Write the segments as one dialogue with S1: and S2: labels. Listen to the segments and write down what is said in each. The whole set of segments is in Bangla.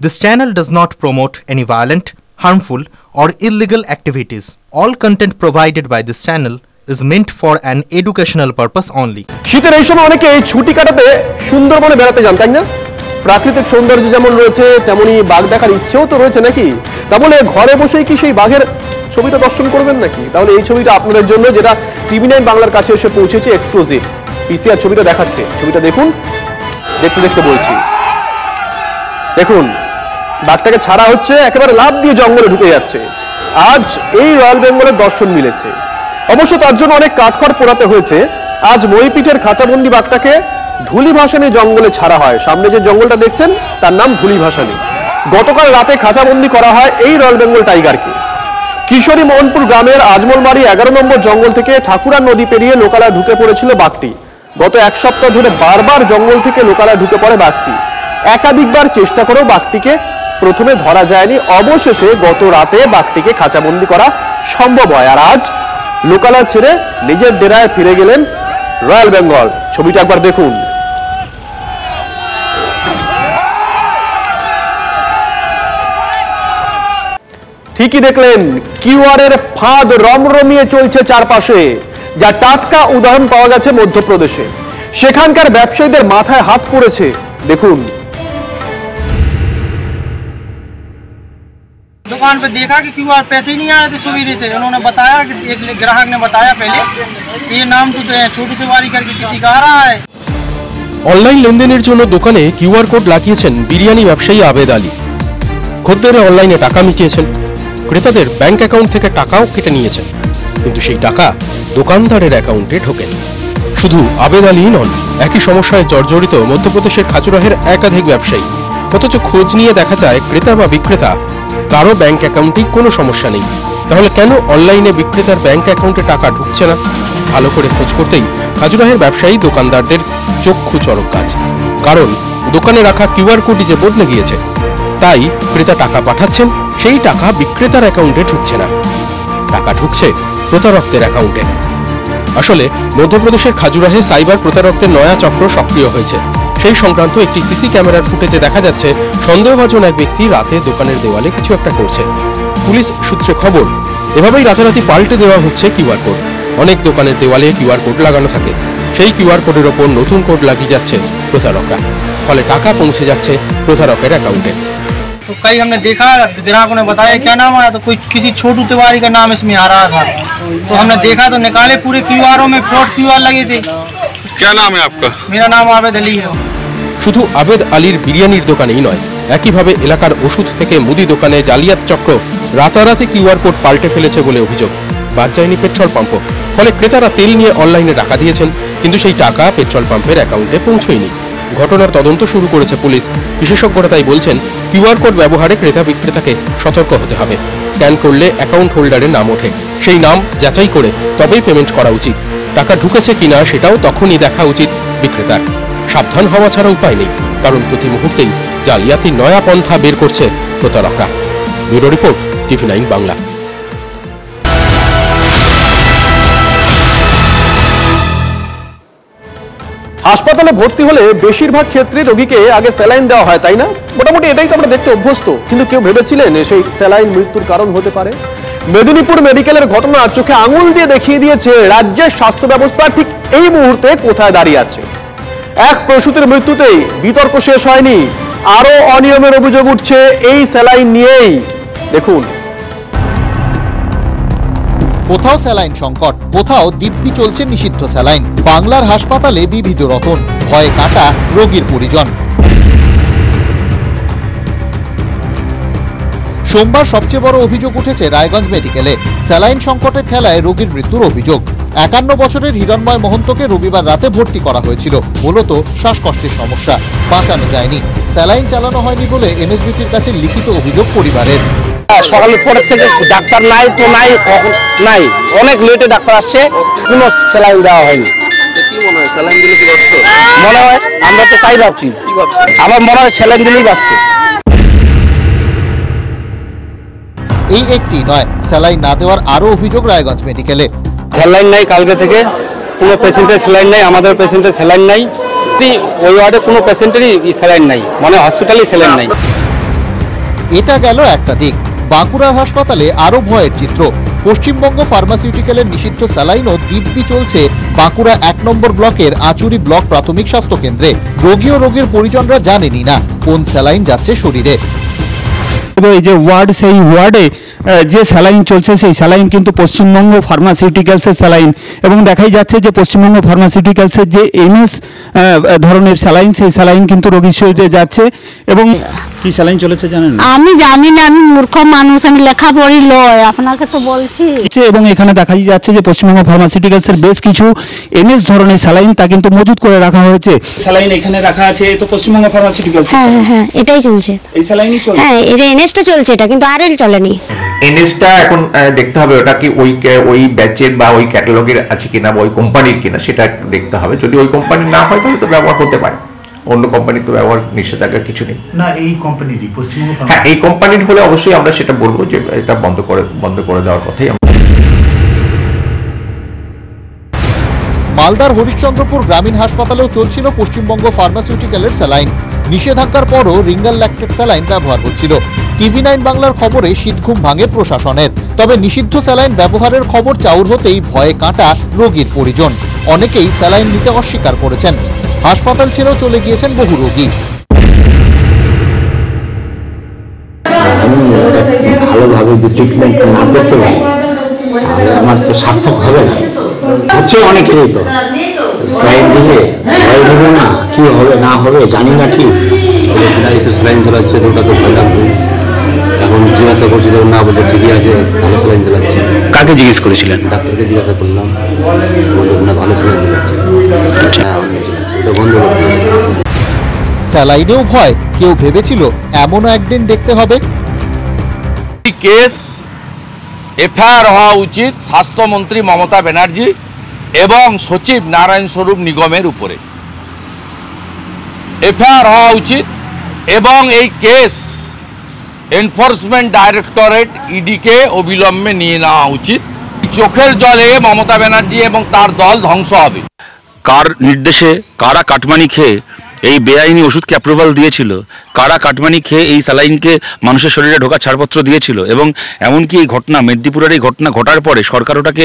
S1: This channel does not promote any violent, harmful, or illegal activities. All content provided by this channel is meant for an educational purpose only.
S2: শীতের এই সময় অনেকে ছুটি কাটাতে সুন্দরবনে বেড়াতে যান, তাই না? প্রাকৃতিক সৌন্দর্য যেমন রয়েছে তেমনি বাঘ দেখার ইচ্ছেও তো রয়েছে নাকি? তাহলে ঘরে বসেই কি সেই বাঘের ছবিটা দর্শন করবেন নাকি? তাহলে এই ছবিটা আপনাদের জন্য, যেটা টিভি9 বাংলার কাছে এসে পৌঁছেছে এক্সক্লুসিভ। পিসিআর ছবিটা দেখাচ্ছে, ছবিটা দেখুন, দেখতে দেখতে বলছি। দেখুন, বাঘটাকে ছাড়া হচ্ছে, একেবারে লাফ দিয়ে জঙ্গলে ঢুকে যাচ্ছে। আজ এই রয়্যাল বেঙ্গলের দর্শন মিলেছে। অবশ্য তার জন্য অনেক কাঠখড় পোড়াতে হয়েছে। আজ মইপিঠের খাঁচাবন্দি বাঘটাকে ধুলিভাসানী জঙ্গলে ছাড়া হয়। সামনে যে জঙ্গলটা দেখছেন তার নাম ধুলিভাসানী। গতকাল রাতে খাঁচাবন্দি করা হয় এই রয়্যাল বেঙ্গল টাইগারকে। কিশোরী মোহনপুর গ্রামের আজমলবাড়ি 11 নম্বর জঙ্গল থেকে ঠাকুরা নদী পেরিয়ে লোকালয়ে ঢুকে পড়েছিল বাঘটি। গত এক সপ্তাহ ধরে বারবার জঙ্গল থেকে লোকালয়ে ঢুকে পড়ে বাঘটি। একাধিকবার চেষ্টা করেও বাঘটিকে প্রথমে ধরা যায়নি। অবশেষে গত রাতে বাঘটিকে খাঁচাবন্দি করা সম্ভব হয়। আর আজ লোকালয় ছেড়ে নিজের ডেরায় ফিরে গেলেন রয়্যাল বেঙ্গল। ছবিটা একবার দেখুন। ঠিকই দেখলেন, কিউআর এর ফাঁদ রমরমিয়ে চলছে চারপাশে। যা টাটকা উদাহরণ পাওয়া গেছে মধ্যপ্রদেশে। সেখানকার ব্যবসায়ীদের মাথায় হাত পড়েছে। দেখুন।
S3: दुकान पे देखा कि क्यूआर पैसे ही नहीं आ रहे थे सुबह से। उन्होंने बताया कि एक ग्राहक ने बताया पहले ये नाम तो छोटू तिवारी करके किसी का आ रहा है।
S4: অনলাইন লেনদেনের জন্য দোকানে কিউআর কোড লাগিয়েছেন বিরিয়ানি ব্যবসায়ী আবেদ আলী। খদ্দেররা অনলাইনে টাকা মিটিয়েছেন, ক্রেতাদের ব্যাংক অ্যাকাউন্ট থেকে টাকাও কেটে নিয়েছেন, কিন্তু সেই টাকা দোকানদারের অ্যাকাউন্টে ঢোকেন। শুধু আবেদ আলী নন, একই সমস্যায় জর্জরিত মধ্যপ্রদেশের খাজুরাহের একাধিক ব্যবসায়ী। অথচ খোঁজ নিয়ে দেখা যায় ক্রেতা বা বিক্রেতা কারো ব্যাংক অ্যাকাউন্টেই কোনো সমস্যা নেই। তাহলে কেন অনলাইনে বিক্রেতার ব্যাংক অ্যাকাউন্টে টাকা ঢুকছে না? ভালো করে খোঁজ করতেই খাজুরাহের ব্যবসায়ী দোকানদারদের চক্ষু চড়ক কাজ। কারণ দোকানে রাখা কিউআর কোডই যে বদলে গিয়েছে, তাই ক্রেতা টাকা পাঠাচ্ছেন, সেই টাকা বিক্রেতার অ্যাকাউন্টে ঢুকছে না, টাকা ঢুকছে প্রতারকদের অ্যাকাউন্টে। আসলে মধ্যপ্রদেশের খাজুরাহে সাইবার প্রতারকদের নয়া চক্র সক্রিয় হয়েছে। সেই সংক্রান্ত একটি সিসি ক্যামেরার ফুটেজে দেখা যাচ্ছে সন্দেহভাজন এক ব্যক্তি রাতে দোকানের দেওয়ালে কিছু একটা করছে। পুলিশ সূত্রে খবর, এভাবেই রাতারাতি পাল্টে দেওয়া হচ্ছে কিউআর কোড। অনেক দোকানের দেওয়ালে কিউআর কোড লাগানো থাকে, সেই কিউআর কোডের ওপর নতুন কোড লাগিয়ে যাচ্ছে প্রতারকরা। ফলে টাকা পৌঁছে যাচ্ছে প্রতারকের অ্যাকাউন্টে।
S3: तो कई हमने देखा, ग्राहकों ने बताया क्या नाम आया, तो कोई किसी छोटू तिवारी का नाम इसमें आ रहा था। तो हमने देखा तो निकाले, पूरे क्यूआरों में फ्रॉड क्यूआर लगे थे।
S5: क्या नाम है आपका?
S3: मेरा नाम आबेद अली है।
S4: শুধু আবেদ আলীর বিরিয়ানির দোকানেই নয়, একইভাবে এলাকার ওষুধ থেকে মুদি দোকানে জালিয়াত চক্র রাতারাতি কিউআর কোড পাল্টে ফেলেছে বলে অভিযোগ। বাদ যায়নি পেট্রোল পাম্পও। ফলে ক্রেতারা তেল নিয়ে অনলাইনে টাকা দিয়েছেন, কিন্তু সেই টাকা পেট্রোল পাম্পের অ্যাকাউন্টে পৌঁছয়নি। ঘটনার তদন্ত শুরু করেছে পুলিশ। বিশেষজ্ঞরা তাই বলছেন, কিউআর কোড ব্যবহারে ক্রেতা বিক্রেতাকে সতর্ক হতে হবে। স্ক্যান করলে অ্যাকাউন্ট হোল্ডারের নাম ওঠে, সেই নাম যাচাই করে তবেই পেমেন্ট করা উচিত। টাকা ঢুকেছে কিনা সেটাও তখনই দেখা উচিত বিক্রেতার। সাবধান হওয়া ছাড়া উপায় নেই, কারণ প্রতি মুহূর্তেই জালিয়াতি নয়া পন্থা বের করছে প্রতারকরা। Bureau report, TV nine Bangla.
S2: হাসপাতালে ভর্তি হলে বেশিরভাগ ক্ষেত্রে রোগীকে আগে স্যালাইন দেওয়া হয়, তাই না? মোটামুটি এটাই তো আমরা দেখতে অভ্যস্ত। কিন্তু কেউ ভেবেছিলেন সেই স্যালাইন মৃত্যুর কারণ হতে পারে? মেদিনীপুর মেডিকেলের ঘটনা চোখে আঙুল দিয়ে দেখিয়ে দিয়েছে রাজ্যের স্বাস্থ্য ব্যবস্থা ঠিক এই মুহূর্তে কোথায় দাঁড়িয়ে আছে। এক প্রসূতির মৃত্যুতেই বিতর্ক শেষ হয়নি, আরো অনিয়মের অভিযোগ উঠছে এই স্যালাইন নিয়েই। দেখুন।
S6: কোথাও স্যালাইন সংকট, কোথাও দিব্যি চলছে নিষিদ্ধ স্যালাইন। বাংলার হাসপাতালে বিবিধ রতন, ভয়ে কাটা রোগীর পরিজন। সোমবার সবচেয়ে বড় অভিযোগ উঠেছে রায়গঞ্জ মেডিকেলে। স্যালাইন সংকটের ঠেলায় রোগীর মৃত্যুর অভিযোগ। 51 বছরের হিরণময় মহন্তকে রবিবার রাতে ভর্তি করা হয়েছিল, মূলত শ্বাসকষ্টের সমস্যা। বাঁচানো যায়নি, স্যালাইন চালানো হয়নি বলে এমএসবিটির কাছে লিখিত অভিযোগ পরিবারের।
S7: সকালে পরের থেকে ডাক্তার নাই তো নাই, নাই, অনেক লেটে ডাক্তার আসছে, কোনো স্যালাইন দেওয়া হয়নি।
S5: কি মনে হয় স্যালাইন দিলে কি বাঁচতো?
S7: মনে হয়, আমরা তো তাই ভাবছি। আমার মনে হয় স্যালাইন দিলেই বাঁচতো।
S6: এই একটি নয়, স্যালাইন না দেওয়ার আরো অভিযোগ রায়গঞ্জ মেডিকেলে।
S7: স্যালাইন নাই কালকে থেকে, কোনো পেশেন্টের স্যালাইন নাই, আমাদের পেশেন্টের স্যালাইন নাই, ওই ওয়ার্ডে কোনো পেশেন্টেরই স্যালাইন নাই, মানে হসপিটালেই স্যালাইন নাই।
S6: এটা গেল একটা দিক। বাঁকুড়ার হাসপাতালে আরো ভয়ের চিত্র। পশ্চিমবঙ্গ ফার্মাসিউটিক্যালের নিষিদ্ধ স্যালাইনও দিব্যি চলছে বাঁকুড়া 1 নম্বর ব্লকের আচুরি ব্লক প্রাথমিক স্বাস্থ্য কেন্দ্রে। রোগী ও রোগীর পরিজনরা জানেনই না কোন স্যালাইন যাচ্ছে শরীরে।
S8: এই যে ওয়ার্ড, সেই ওয়ার্ডে যে স্যালাইন চলছে সেই স্যালাইন কিন্তু পশ্চিমবঙ্গ ফার্মাসিউটিক্যালসের স্যালাইন, এবং দেখাই যাচ্ছে যে পশ্চিমবঙ্গ ফার্মাসিউটিক্যালসের যে এমএস ধরনের স্যালাইন, সেই স্যালাইন কিন্তু রোগীর শরীরে যাচ্ছে। এবং কি স্যালাইন চলেছে জানেন?
S9: আমি জানি না, আমি মূর্খ মানুষ, আমি লেখাপড়ি লয়, আপনাকে তো বলছি।
S8: এবং এখানে দেখাই যাচ্ছে যে পশ্চিমবঙ্গ ফার্মাসিউটিক্যালসের বেশ কিছু এমএস ধরনের স্যালাইন তা কিন্তু মজুত করে রাখা হয়েছে। স্যালাইন এখানে রাখা আছে, তো পশ্চিমবঙ্গ ফার্মাসিউটিক্যালস।
S9: হ্যাঁ হ্যাঁ, এটাই চলছে,
S8: এই স্যালাইনই চলছে।
S9: হ্যাঁ, এটা এনএসটা চলছে, এটা কিন্তু আরএল চলেনি।
S10: এনএসটা এখন দেখতে হবে ওটা কি ওই ব্যাচের বা ওই ক্যাটালগের আছে কিনা বা ওই কোম্পানির কিনা, সেটা দেখতে হবে। যদি ওই কোম্পানির না হয় তাহলে তো ব্যবহার করতে পারে, অন্য কোম্পানি তো ব্যবহার নিষেধাজ্ঞা কিছু নেই।
S8: না, এই কোম্পানিরই পশ্চিমবঙ্গ।
S10: হ্যাঁ, এই কোম্পানির হলে অবশ্যই আমরা সেটা বলবো যে এটা বন্ধ করে দেওয়ার কথাই।
S6: মালদার হরিশ্চন্দ্রপুর গ্রামীণ হাসপাতালেও চলছিল পশ্চিমবঙ্গ ফার্মাসিউটিক্যালের স্যালাইন। নিষেধাজ্ঞার পরও রিঙ্গাল ল্যাকটেট স্যালাইন ব্যবহার হচ্ছিল। TV9 বাংলার খবরে শীতঘুম ভাঙে প্রশাসনের। তবে নিষিদ্ধ স্যালাইন ব্যবহারের খবর চাউর হতেই ভয়ে কাঁটা রোগীর পরিজন। অনেকেই স্যালাইন নিতে অস্বীকার করেছেন। হাসপাতাল ছেড়েও চলে গিয়েছেন বহু রোগী।
S11: ভালোভাবে ট্রিটমেন্ট না করতে পারি আমার তো সার্থক হবে না। হচ্ছে অনেকেরই তো স্যালাইন দিলে ভয় দেবে না, কি হবে না হবে জানি না। ঠিক এসে স্যালাইন চালাচ্ছে, ওটা তো ভয় লাগবে। এখন জিজ্ঞাসা করছি তো না, বলে ঠিকই আছে, ভালো স্যালাইন চালাচ্ছে। কাকে জিজ্ঞেস করেছিলেন? ডাক্তারকে জিজ্ঞাসা করলাম, বললো না ভালো স্যালাইন চালাচ্ছে। এটা বন্ধ করতে হবে।
S6: স্যালাইনেও ভয়, কেউ ভেবেছিল এমনও একদিন দেখতে হবে।
S12: কেস এফআইআর হওয়া উচিত স্বাস্থ্যমন্ত্রী মমতা ব্যানার্জি এবং সচিব নারায়ণ স্বরূপ নিগমের উপরে এফআইআর হওয়া উচিত, এবং এই কেস এনফোর্সমেন্ট ডাইরেক্টরেট ইডিকে অবিলম্বে নিয়ে নেওয়া উচিত। চোখের জলে মমতা ব্যানার্জি এবং তার দল ধ্বংস হবে।
S13: কার নির্দেশে কারা কাটমানি খেয়ে এই বেআইনি ওষুধকে অ্যাপ্রুভাল দিয়েছিল, কারা কাটমানি খেয়ে এই স্যালাইনকে মানুষের শরীরে ঢোকার ছাড়পত্র দিয়েছিল, এবং এমনকি এই ঘটনা মেদিনীপুরের এই ঘটনা ঘটার পরে সরকার ওটাকে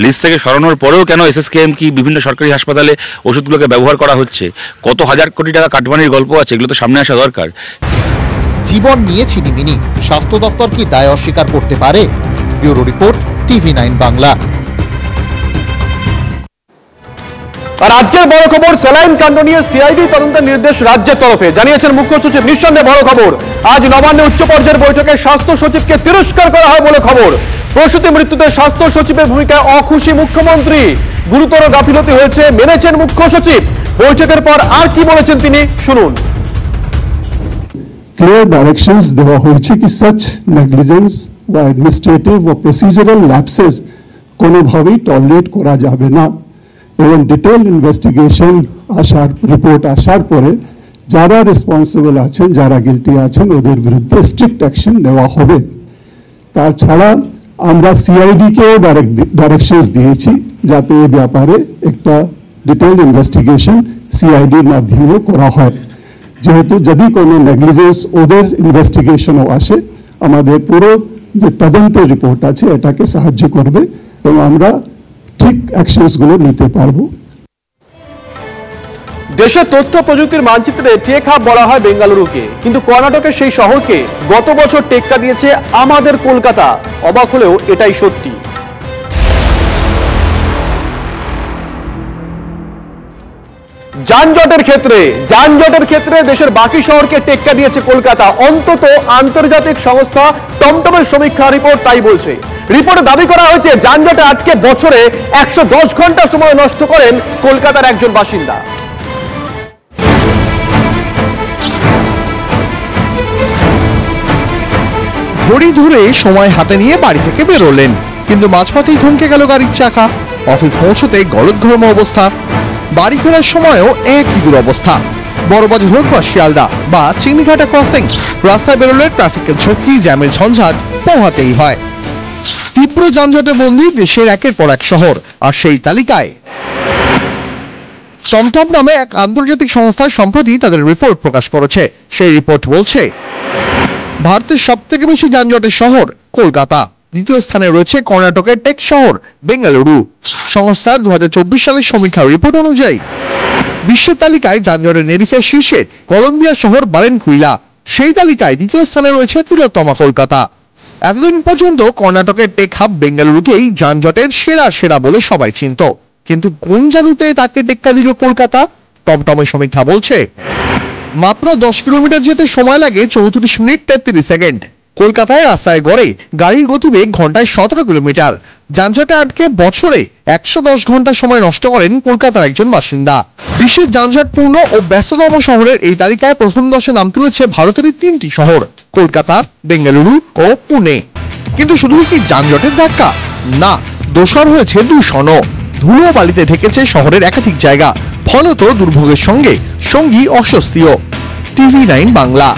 S13: লিস্ট থেকে সরানোর পরেও কেন SSKM কি বিভিন্ন সরকারি হাসপাতালে ওষুধগুলোকে ব্যবহার করা হচ্ছে, কত হাজার কোটি টাকা কাটমানির গল্প আছে, এগুলো তো সামনে আসা দরকার।
S6: জীবন নিয়ে ছিনিমিনি, স্বাস্থ্য দফতর কি দায় অস্বীকার করতে পারে? Bureau report, TV9 Bangla.
S2: আর আজকের বড় খবর, স্যালাইন কাণ্ড নিয়ে সিআইডি তদন্তের নির্দেশ রাজ্যের তরফে, জানিয়েছেন মুখ্য সচিব। নিঃসন্দেহে বড় খবর, আজ নবান্নে উচ্চ পর্যায়ের বৈঠকে স্বাস্থ্য সচিবকে তিরস্কার করা হয় বলে খবর। প্রসূতি মৃত্যুতে স্বাস্থ্য সচিবের ভূমিকায় অখুশি মুখ্যমন্ত্রী, গুরুতর গাফিলতি হয়েছে মেনেছেন মুখ্য সচিব। বৈঠকের পর আর কি বলেছেন তিনি, শুনুন।
S14: ক্লিয়ার ডাইরেকশনস দেওয়া হয়েছে কি সাচ নেগলিজেন্স বা অ্যাডমিনিস্ট্রেটিভ ও প্রসিজারাল ল্যাপসেস কোনোভাবেই টলারেট করা যাবে না, এবং ডিটেল ইনভেস্টিগেশন আসার রিপোর্ট আসার পরে যারা রেসপন্সিবল আছেন, যারা গিলটি আছেন, ওদের বিরুদ্ধে স্ট্রিক্ট অ্যাকশন নেওয়া হবে। তাছাড়া আমরা সিআইডিকেও ডাইরেকশনস দিয়েছি যাতে এ ব্যাপারে একটা ডিটেল ইনভেস্টিগেশন সিআইডির মাধ্যমেও করা হয়। যেহেতু যদি কোনো নেগলিজেন্স ওদের ইনভেস্টিগেশনও আসে, আমাদের পুরো যে তদন্তের রিপোর্ট আছে এটাকে সাহায্য করবে এবং আমরা ঠিক অ্যাকশনসগুলো নিতে পারবো।
S2: দেশের তথ্য প্রযুক্তির মানচিত্রে টেক হাব বলা হয় বেঙ্গালুরুকে, কিন্তু কর্ণাটকের সেই শহরকে গত বছর টেক্কা দিয়েছে আমাদের কলকাতা। অবাক হলেও এটাই সত্যি। যানজটের ক্ষেত্রে দেশের বাকি শহরকে টেক্কা দিয়েছে কলকাতা। অন্তত আন্তর্জাতিক সংস্থা টমটমের সমীক্ষা রিপোর্ট তাই বলছে। রিপোর্টে দাবি করা হয়েছে যানজটে আটকে বছরে 110 ঘন্টা সময় নষ্ট করেন কলকাতার একজন বাসিন্দা।
S15: ঘড়ি ধরে সময় হাতে নিয়ে বাড়ি থেকে বেরোলেন, কিন্তু মাঝপথেই থমকে গেল গাড়ির চাকা। অফিস পৌঁছতে গলদঘর্ম অবস্থা, বাড়ি ফেরার সময়ও এক বিদুর অবস্থা। বড়বাজার হোক বা শিয়ালদা বা চিংড়িঘাটা ক্রসিং, রাস্তায় বেরোলে ট্রাফিকের ঝক্কি, জ্যামের ঝঞ্ঝাট পোহাতেই হয়। তীব্র যানজটে বন্দী দেশের একের পর এক শহর, আর সেই তালিকায় টমটম নামে এক আন্তর্জাতিক সংস্থা সম্প্রতি তাদের রিপোর্ট প্রকাশ করেছে। সেই রিপোর্ট বলছে ভারতের সবথেকে বেশি যানজটের শহর কলকাতা, দ্বিতীয় স্থানে রয়েছে কর্ণাটকের টেক শহর বেঙ্গালুরু। সংস্থার 2024 সালের সমীক্ষা রিপোর্ট অনুযায়ী বিশ্বের তালিকায় যানজটের নিরিখে শীর্ষে কলম্বিয়া শহর বারেনকুইলা, সেই তালিকায় দ্বিতীয় স্থানে রয়েছে তিলোত্তমা কলকাতা। এতদিন পর্যন্ত কর্ণাটকের টেক হাব বেঙ্গালুরুকেই যানজটের সেরা বলে সবাই চিনত, কিন্তু কোন জাদুতে তাকে টেক্কা দিল কলকাতা? টমটমের সমীক্ষা বলছে মাত্র 10 কিলোমিটার যেতে সময় লাগে 34 মিনিট 33 সেকেন্ড। কলকাতায় রাস্তায় গড়ে গাড়ির গতিবেগ ঘন্টায় 17 কিলোমিটার। যানজটে আটকে বছরে 110 ঘন্টা সময় নষ্ট করেন কলকাতার একজন বাসিন্দা। বিশ্বের যানজটপূর্ণ ও ব্যস্ততম শহরের এই তালিকায় প্রথম 10-এ নাম তুলেছে ভারতেরই 3টি শহর, কলকাতা, বেঙ্গালুরু ও পুনে। কিন্তু শুধুই কি যানজটের ধাক্কা? না, দোসর হয়েছে দূষণও। ধুলো বালিতে ঢেকেছে শহরের একাধিক জায়গা, ফলত দুর্ভোগের সঙ্গে সঙ্গী অস্বস্তিও। TV9 বাংলা।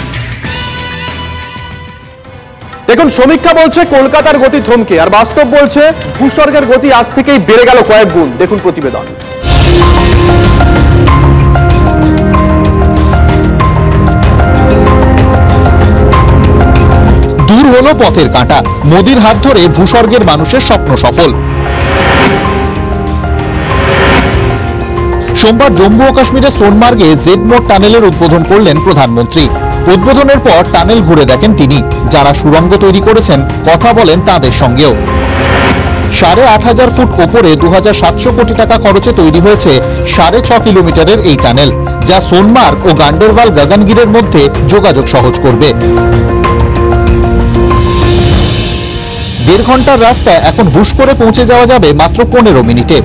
S2: দেখুন, সমীক্ষা বলছে কলকাতার গতি থমকে, আর বাস্তব বলছে ভূস্বর্গের গতি আজ থেকেই বেড়ে গেল কয়েক গুণ। দেখুন প্রতিবেদন।
S6: দূর হলো পথের কাঁটা, মোদির হাত ধরে ভূস্বর্গের মানুষের স্বপ্ন সফল। সোমবার জম্মু ও কাশ্মীরের সোনমার্গে জেড মোড টানেলের উদ্বোধন করলেন প্রধানমন্ত্রী। উদ্বোধনের পর টানেল ঘুরে দেখেন তিনি। যারা সুড়ঙ্গ তৈরি করেছেন কথা বলেন তাদের সঙ্গেও। 8,500 ফুট ওপরে 2,700 কোটি টাকা খরচে তৈরি হয়েছে 6.5 কিলোমিটারের এই টানেল, যা সোনমার্গ ও গান্ডেরবাল গগনগিরের মধ্যে যোগাযোগ সহজ করবে। 1.5 ঘন্টার রাস্তা এখন হুশ করে পৌঁছে যাওয়া যাবে মাত্র 15 মিনিটে।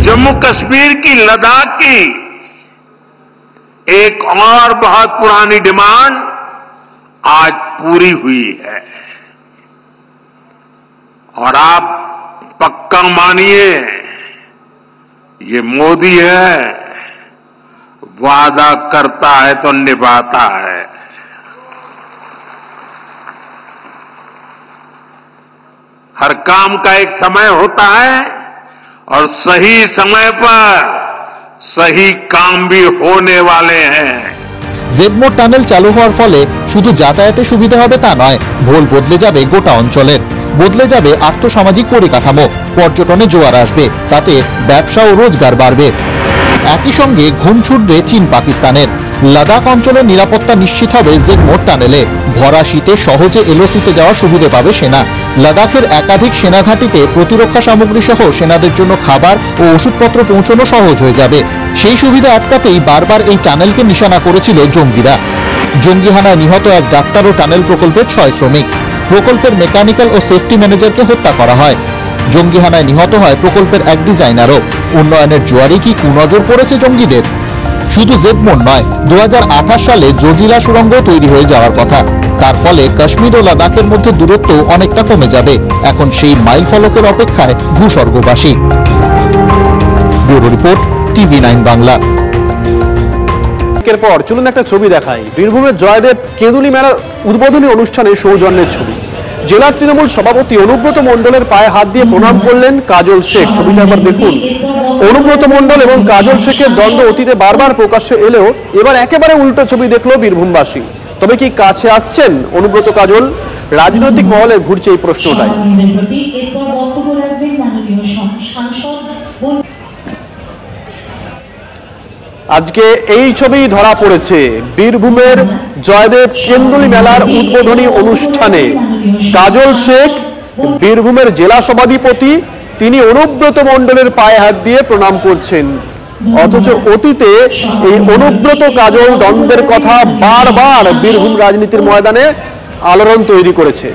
S16: जम्मू कश्मीर की लद्दाख की एक और बहुत पुरानी डिमांड आज पूरी हुई है, और आप पक्का मानिए ये मोदी है, वादा करता है तो निभाता है। हर काम का एक समय होता है और सही समय पर सही काम भी होने वाले हैं।
S6: জেড মোড টানেল চালু হওয়ার ফলে শুধু যাতায়াতে সুবিধা হবে তা নয়, ভোল বদলে যাবে গোটা অঞ্চলের। বদলে যাবে আর্থসামাজিক পরিকাঠামো, পর্যটনে জোয়ার আসবে, তাতে ব্যবসা ও রোজগার বাড়বে। একই সঙ্গে ঘুম ছুটবে চীন পাকিস্তানের। লাদাখ অঞ্চলের নিরাপত্তা নিশ্চিত হবে জেড মোড টানেলে। ভরা শীতে সহজে এলওসিতে যাওয়ার সুবিধা পাবে সেনা। লাদাখের একাধিক সেনাঘাঁটিতে প্রতিরক্ষা সামগ্রী সহ সেনাদের জন্য খাবার ও ওষুধপত্র পৌঁছানো সহজ হয়ে যাবে। সেই সুবিধা আটকাতেই বারবার এই টানেলকে নিশানা করেছিল জঙ্গিরা। জঙ্গি হানায় নিহত এক ডাক্তার ও টানেল প্রকল্পের 6 শ্রমিক। প্রকল্পের মেকানিক্যাল ও সেফটি ম্যানেজারকে হত্যা করা হয়। জঙ্গি হানায় নিহত হয় প্রকল্পের এক ডিজাইনারও। উন্নয়নের জোয়ারে কি কুনজর পড়েছে জঙ্গিদের? শুধু জেড মোড নয়, 2028 সালে জজিলা সুড়ঙ্গ তৈরি হয়ে যাওয়ার কথা। তার ফলে কাশ্মীর ও লাদাখের মধ্যে দূরত্ব অনেকটা কমে যাবে। এখন সেই মাইল ফলকের অপেক্ষায় ভূস্বর্গবাসী। Bureau report, TV9 Bangla.
S2: এরপর চলুন একটা ছবি দেখাই। বীরভূমের জয়দেব কেঁদুলি মেলার উদ্বোধনী অনুষ্ঠানে সৌজন্যের ছবি। জেলা তৃণমূল সভাপতি অনুব্রত মণ্ডলের পায়ে হাত দিয়ে প্রণাম করলেন কাজল শেখ। ছবিটা একবার দেখুন। অনুব্রত মণ্ডল এবং কাজল শেখের দ্বন্দ্ব অতীতে বারবার প্রকাশ্যে এলেও এবার একেবারে উল্টো ছবি দেখলো বীরভূমবাসী। তবে কি কাছে আসছেন অনুব্রত কাজল? রাজনৈতিক মহলে ঘুরছে এই প্রশ্নটাই। আজকে এই ছবি ধরা পড়েছে বীরভূমের জয়দেব কেন্দুলি মেলার উদ্বোধনী অনুষ্ঠানে। কাজল শেখ বীরভূমের জেলা সভাধিপতি, তিনি অনুব্রত মণ্ডলের পায়ে হাত দিয়ে প্রণাম করছেন। অথচ অতীতে এই অনুব্রত কাজল দ্বন্দ্বের কথা বারবার বীরভূম রাজনীতির ময়দানে আলোড়ন তৈরি করেছে।